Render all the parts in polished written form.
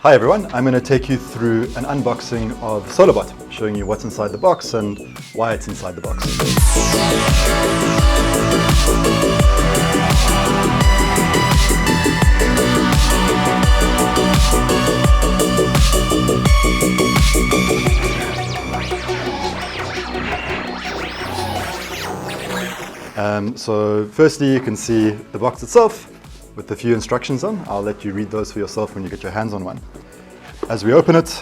Hi everyone, I'm going to take you through an unboxing of SolarBot, showing you what's inside the box and why it's inside the box. So firstly you can see the box itself with a few instructions on. I'll let you read those for yourself when you get your hands on one. As we open it,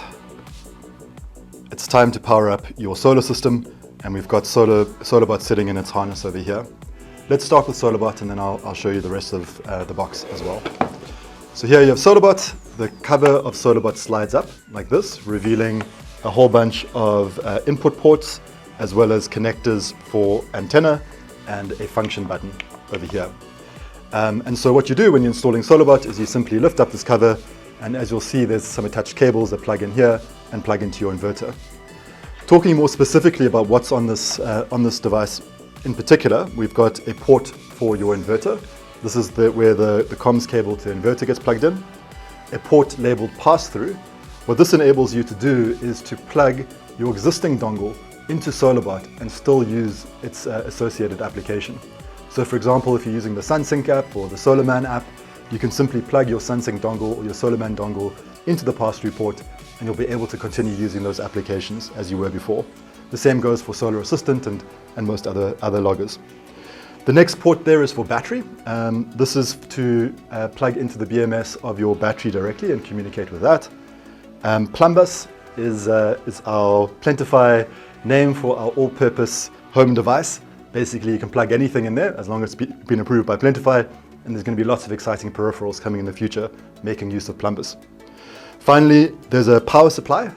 it's time to power up your solar system, and we've got SolarBot sitting in its harness over here. Let's start with SolarBot and then I'll show you the rest of the box as well. So here you have SolarBot. The cover of SolarBot slides up like this, revealing a whole bunch of input ports as well as connectors for antenna and a function button over here. And so what you do when you're installing SolarBot is you simply lift up this cover, and as you'll see there's some attached cables that plug in here and plug into your inverter. Talking more specifically about what's on this device in particular, we've got a port for your inverter. This is where the comms cable to the inverter gets plugged in. A port labeled pass-through. What this enables you to do is to plug your existing dongle into SolarBot and still use its associated application. So for example, if you're using the SunSync app or the SolarMan app, you can simply plug your SunSync dongle or your SolarMan dongle into the pass-through port and you'll be able to continue using those applications as you were before. The same goes for Solar Assistant and most other loggers. The next port there is for battery. This is to plug into the BMS of your battery directly and communicate with that. Plumbus is our Plentify name for our all-purpose home device. Basically, you can plug anything in there as long as it's been approved by Plentify, and there's going to be lots of exciting peripherals coming in the future making use of Plumbus. Finally, there's a power supply,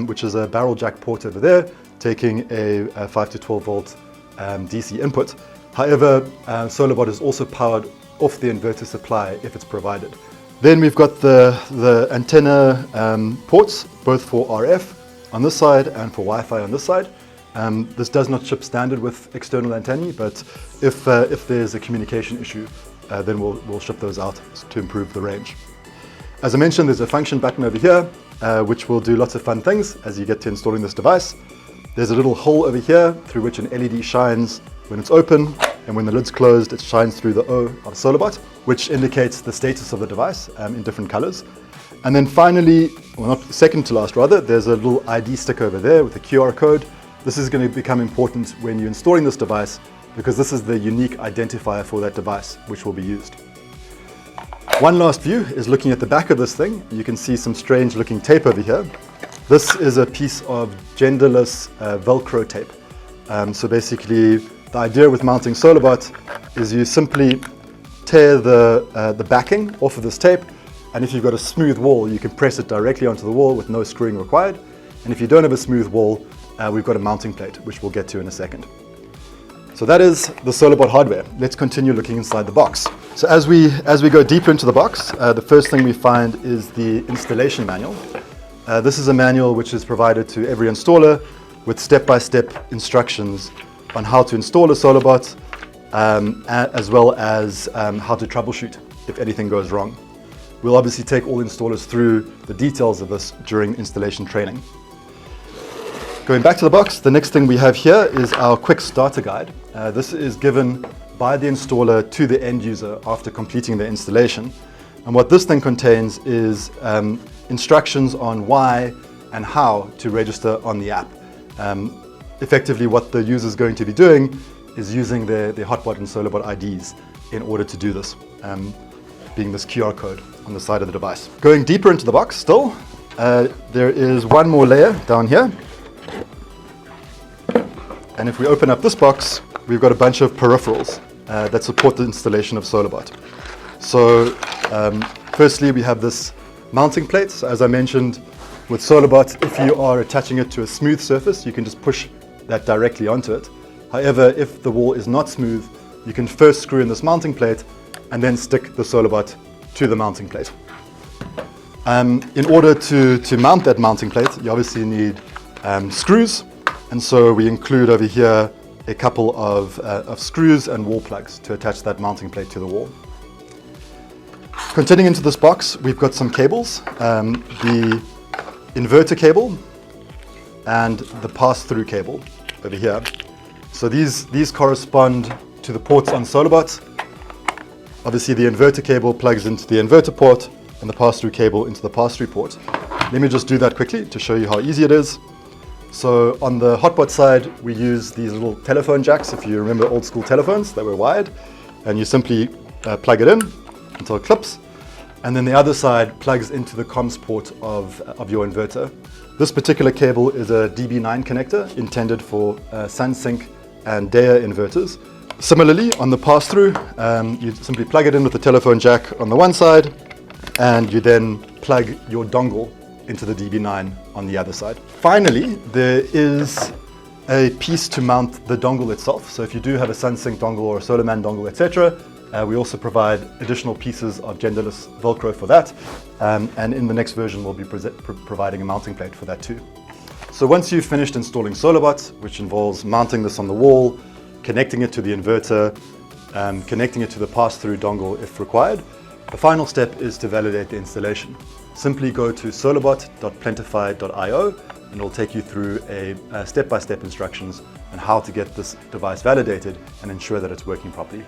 which is a barrel jack port over there, taking a 5 to 12 volt DC input. However, SolarBot is also powered off the inverter supply if it's provided. Then we've got the antenna ports, both for RF on this side and for Wi-Fi on this side. This does not ship standard with external antennae, but if there's a communication issue, then we'll ship those out to improve the range. As I mentioned, there's a function button over here, which will do lots of fun things as you get to installing this device. There's a little hole over here through which an LED shines when it's open, and when the lid's closed, it shines through the O of SolarBot, which indicates the status of the device in different colors. And then finally, well, not second to last rather, there's a little ID sticker over there with a QR code. This is going to become important when you're installing this device because this is the unique identifier for that device which will be used. One last view is looking at the back of this thing. You can see some strange looking tape over here. This is a piece of genderless Velcro tape. So basically the idea with mounting SolarBot is you simply tear the backing off of this tape, and if you've got a smooth wall you can press it directly onto the wall with no screwing required. And if you don't have a smooth wall, we've got a mounting plate, which we'll get to in a second. So that is the SolarBot hardware. Let's continue looking inside the box. So as we go deeper into the box, the first thing we find is the installation manual. This is a manual which is provided to every installer with step-by-step instructions on how to install a SolarBot, as well as how to troubleshoot if anything goes wrong. We'll obviously take all installers through the details of this during installation training. Going back to the box, the next thing we have here is our quick starter guide. This is given by the installer to the end user after completing the installation. And what this thing contains is instructions on why and how to register on the app. Effectively, what the user is going to be doing is using their Hotbot and SolarBot IDs in order to do this, being this QR code on the side of the device. Going deeper into the box still, there is one more layer down here. And if we open up this box, we've got a bunch of peripherals that support the installation of SolarBot. So firstly, we have this mounting plate. So as I mentioned, with SolarBot, if you are attaching it to a smooth surface, you can just push that directly onto it. However, if the wall is not smooth, you can first screw in this mounting plate and then stick the SolarBot to the mounting plate. In order to mount that mounting plate, you obviously need screws. And so we include over here a couple of screws and wall plugs to attach that mounting plate to the wall. Continuing into this box, we've got some cables, the inverter cable and the pass-through cable over here. So these correspond to the ports on SolarBot. Obviously the inverter cable plugs into the inverter port and the pass-through cable into the pass-through port. Let me just do that quickly to show you how easy it is. So on the hotbot side, we use these little telephone jacks, if you remember old school telephones that were wired, and you simply plug it in until it clips. And then the other side plugs into the comms port of your inverter. This particular cable is a DB9 connector intended for SunSync and DEA inverters. Similarly, on the pass-through, you simply plug it in with the telephone jack on the one side, and you then plug your dongle into the DB9 on the other side. Finally, there is a piece to mount the dongle itself. So if you do have a SunSync dongle or a SolarMan dongle, etc., we also provide additional pieces of genderless Velcro for that. And in the next version, we'll be providing a mounting plate for that too. So once you've finished installing SolarBot, which involves mounting this on the wall, connecting it to the inverter, connecting it to the pass-through dongle if required, the final step is to validate the installation. Simply go to solarbot.plentify.io and it'll take you through a step-by-step instructions on how to get this device validated and ensure that it's working properly.